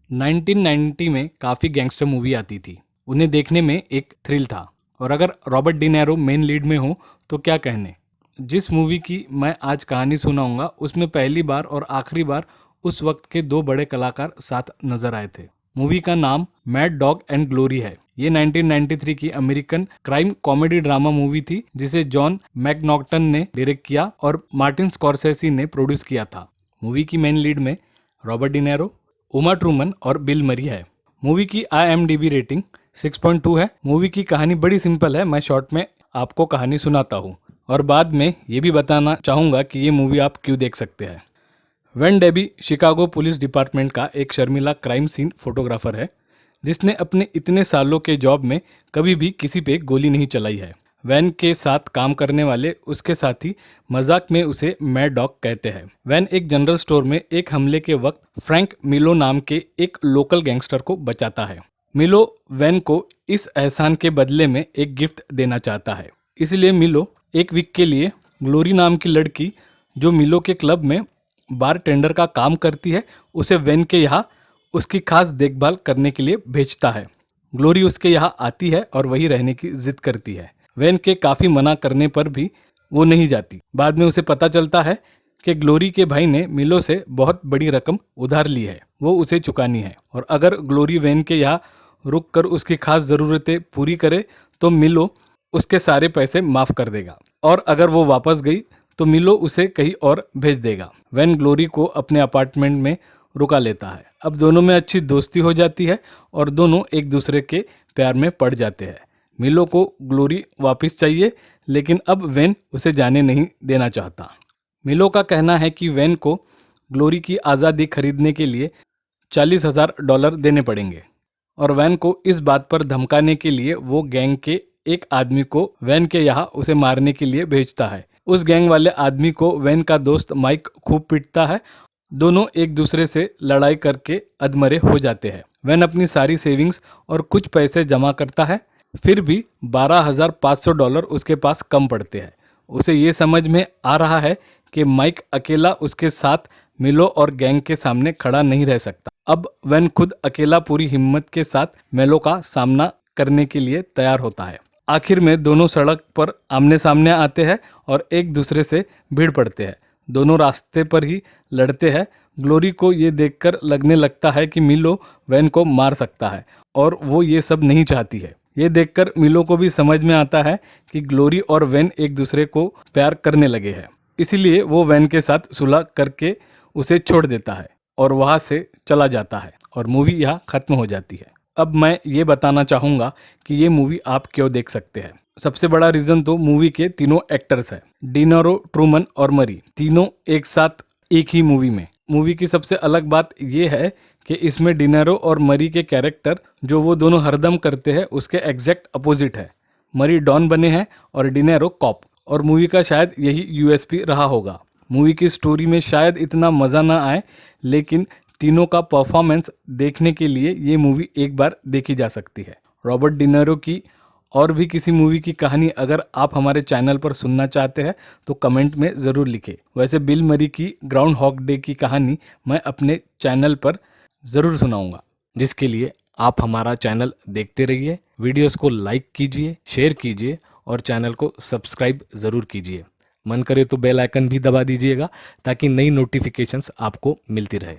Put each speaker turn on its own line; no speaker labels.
1990 में काफ़ी gangster movie आती थी। उन्हें देखने में एक थ्रिल था और अगर रॉबर्ट डिनेरो मेन लीड में हो तो क्या कहने। जिस मूवी की मैं आज कहानी सुनाऊंगा उसमें पहली बार और आखिरी बार उस वक्त के दो बड़े कलाकार साथ नजर आए थे। मूवी का नाम मैड डॉग एंड ग्लोरी है। ये 1993 की American crime comedy drama movie थी जिसे जॉन मैकनॉक्टन ने डायरेक्ट किया और मार्टिन स्कॉर्सेसी ने प्रोड्यूस किया था। मूवी की मेन लीड में रॉबर्ट डिनेरो, उमा ट्रूमन और बिल मरी है। मूवी की IMDb रेटिंग 6.2 है। मूवी की कहानी बड़ी सिंपल है। मैं शॉर्ट में आपको कहानी सुनाता हूँ और बाद में ये भी बताना चाहूँगा कि ये मूवी आप क्यों देख सकते हैं। When Debbie Chicago police department का एक शर्मिला क्राइम सीन फोटोग्राफर है जिसने अपने इतने सालों के जॉब में कभी भी किसी पे गोली नहीं चलाई है। वैन के साथ काम करने वाले उसके साथी मजाक में उसे मैड डॉग कहते हैं। वैन एक जनरल स्टोर में एक हमले के वक्त फ्रैंक मिलो नाम के एक लोकल गैंगस्टर को बचाता है। मिलो वैन को इस एहसान के बदले में एक गिफ्ट देना चाहता है, इसलिए मिलो एक वीक के लिए ग्लोरी नाम की लड़की जो मिलो के क्लब में बार टेंडर का काम करती है उसे वैन के यहाँ उसकी खास देखभाल करने के लिए भेजता है। ग्लोरी उसके यहाँ आती है और वही रहने की जिद करती है। वैन के काफ़ी मना करने पर भी वो नहीं जाती। बाद में उसे पता चलता है कि ग्लोरी के भाई ने मिलो से बहुत बड़ी रकम उधार ली है, वो उसे चुकानी है और अगर ग्लोरी वैन के यहाँ रुक कर उसकी खास ज़रूरतें पूरी करे तो मिलो उसके सारे पैसे माफ़ कर देगा और अगर वो वापस गई तो मिलो उसे कहीं और भेज देगा। वैन ग्लोरी को अपने अपार्टमेंट में रुका लेता है। अब दोनों में अच्छी दोस्ती हो जाती है और दोनों एक दूसरे के प्यार में पड़ जाते हैं। मिलो को ग्लोरी वापस चाहिए लेकिन अब वैन उसे जाने नहीं देना चाहता। मिलो का कहना है कि वैन को ग्लोरी की आज़ादी खरीदने के लिए $40,000 देने पड़ेंगे और वैन को इस बात पर धमकाने के लिए वो गैंग के एक आदमी को वैन के यहाँ उसे मारने के लिए भेजता है। उस गैंग वाले आदमी को वैन का दोस्त माइक खूब पीटता है। दोनों एक दूसरे से लड़ाई करके अधमरे हो जाते हैं। वैन अपनी सारी सेविंग्स और कुछ पैसे जमा करता है, फिर भी $12,500 उसके पास कम पड़ते हैं। उसे ये समझ में आ रहा है कि माइक अकेला उसके साथ मिलो और गैंग के सामने खड़ा नहीं रह सकता। अब वैन खुद अकेला पूरी हिम्मत के साथ मिलो का सामना करने के लिए तैयार होता है। आखिर में दोनों सड़क पर आमने सामने आते हैं और एक दूसरे से भीड़ पड़ते हैं। दोनों रास्ते पर ही लड़ते हैं। ग्लोरी को ये देखकर लगने लगता है कि मिलो वैन को मार सकता है और वो ये सब नहीं चाहती है। ये देखकर मिलो को भी समझ में आता है कि ग्लोरी और वैन एक दूसरे को प्यार करने लगे हैं, इसीलिए वो वैन के साथ सुलह करके उसे छोड़ देता है और वहाँ से चला जाता है और मूवी यहाँ खत्म हो जाती है। अब मैं ये बताना चाहूँगा कि ये मूवी आप क्यों देख सकते हैं। सबसे बड़ा रीज़न तो मूवी के तीनों एक्टर्स है, डिनेरो, ट्रूमन और मरी, तीनों एक साथ एक ही मूवी में। मूवी की सबसे अलग बात ये है कि इसमें डिनेरो और मरी के कैरेक्टर जो वो दोनों हरदम करते हैं उसके एग्जैक्ट अपोजिट है। मरी डॉन बने हैं और डिनेरो कॉप, और मूवी का शायद यही USP रहा होगा। मूवी की स्टोरी में शायद इतना मज़ा ना आए लेकिन तीनों का परफॉर्मेंस देखने के लिए ये मूवी एक बार देखी जा सकती है। रॉबर्ट डिनेरो की और भी किसी मूवी की कहानी अगर आप हमारे चैनल पर सुनना चाहते हैं तो कमेंट में ज़रूर लिखें। वैसे बिल मरी की ग्राउंड हॉग डे की कहानी मैं अपने चैनल पर ज़रूर सुनाऊंगा, जिसके लिए आप हमारा चैनल देखते रहिए। वीडियोस को लाइक कीजिए, शेयर कीजिए और चैनल को सब्सक्राइब ज़रूर कीजिए। मन करे तो बेल आइकन भी दबा दीजिएगा ताकि नई नोटिफिकेशंस आपको मिलती रहे।